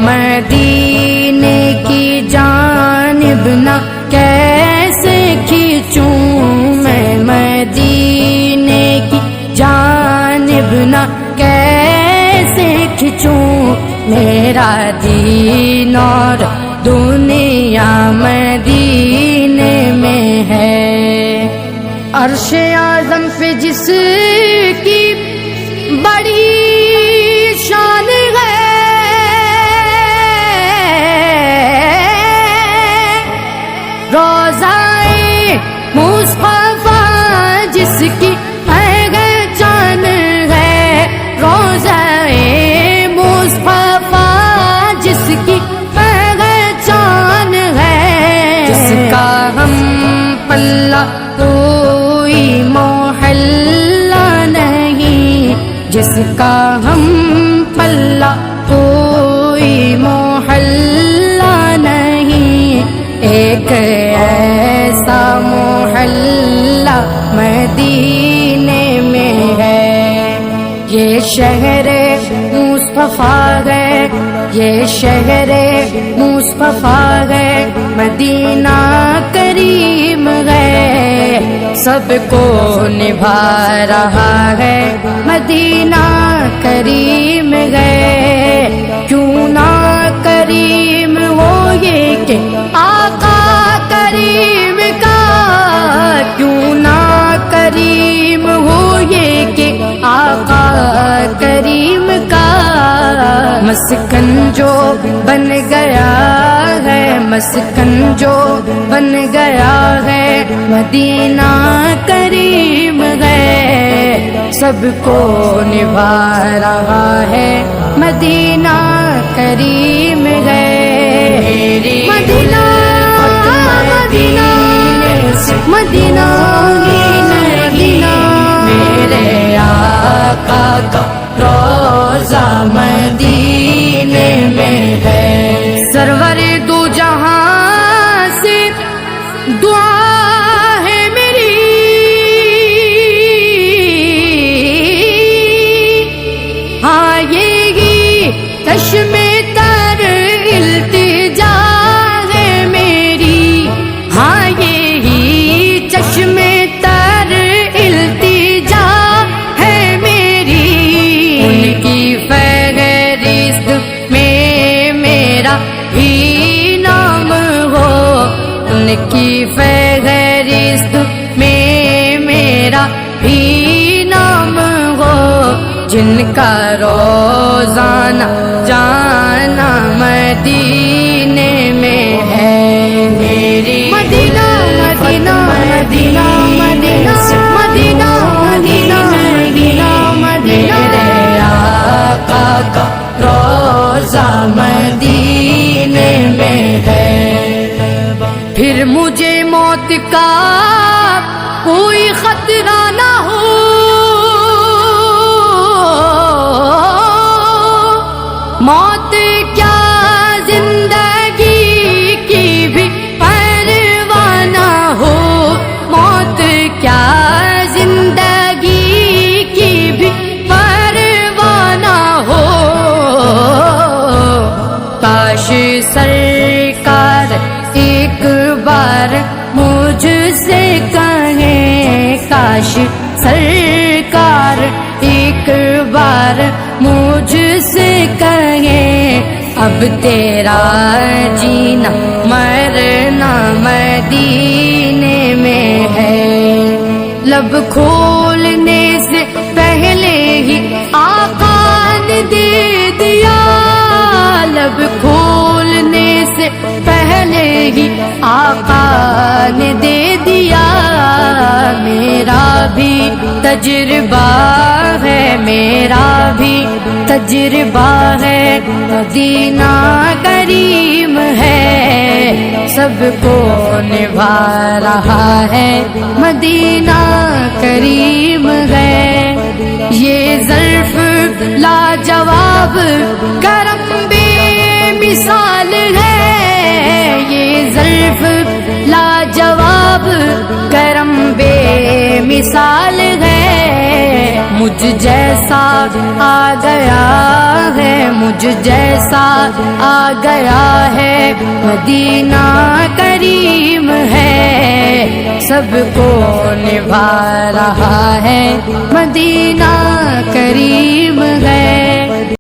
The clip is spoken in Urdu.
مدینے کی جانب نہ کیسے کھینچوں، میں مدینے کی جانب نہ کیسے کھینچوں، میرا دین اور دنیا مدینے میں ہے۔ عرش اعظم پہ جس کی بڑی شان ہے، روضہ مصطفیٰ جس کی پہچان ہے، روضہ مصطفیٰ جس کی پہچان ہے، جس کا ہم پلہ کوئی محلہ نہیں، جس کا ہم پلہ کوئی محلہ نہیں، ایک ایسا محلہ مدینے میں ہے۔ یہ شہر مصطفیٰ ہے، یہ شہر مصطفیٰ ہے، مدینہ کریم ہے، سب کو نبھا رہا ہے، مدینہ کریم ہے۔ کیوں نہ کریم ہو یہ کہ آقا کریم کا، کیوں نہ کریم ہو یہ کہ آقا کریم کا، مسکن جو بن گیا ہے، مسکن جو بن گیا ہے، مدینہ کریم ہے، سب کو نبھا رہا ہے، مدینہ کریم ہے۔ مدینہ مدینہ مدینہ مدینہ، میرے آقا کا روضہ مدینے میں ہے۔ سرور دو جہاں سے دعا ہے میری، آئے گی چشم تر التجا ہے میری، آئے گی چشم تر التجا ہے میری، ان کی فہرست میں میرا بھی نام ہو، ان کی فہرست میں میرا بھی نام ہو، جن کا روزانہ جانا مدینے میں ہے۔ میری مدینہ مدینہ مدینہ مدینہ مدینہ مدینہ مدینہ مدینہ، میرے آقا کا روضہ مدینے میں ہے۔ پھر مجھے موت کا کوئی خطرہ نہ ہو، موت کیا زندگی کی بھی پرواہ نہ ہو، موت کیا زندگی کی بھی پرواہ نہ ہو، کاش سرکار ایک بار مجھ سے کہیں، کاش سرکار ایک بار مجھ سے کہیں، اب تیرا جینا مرنا مدینے میں ہے۔ لب کھولنے سے پہلے ہی آقا نے دے دیا، لب کھولنے سے پہلے ہی آقا نے دے دیا، میرا بھی تجربہ ہے، میرا بھی تجربہ ہے، مدینہ کریم ہے، سب کو نبھا رہا ہے، مدینہ کریم ہے۔ یہ ظرف لاجواب کرم بے مثال ہے، یہ ظرف لاجواب کرم بے مثال ہے، مجھ جیسا آ گیا ہے، مجھ جیسا آ گیا ہے، مدینہ کریم ہے، سب کو نبھا رہا ہے، مدینہ کریم ہے۔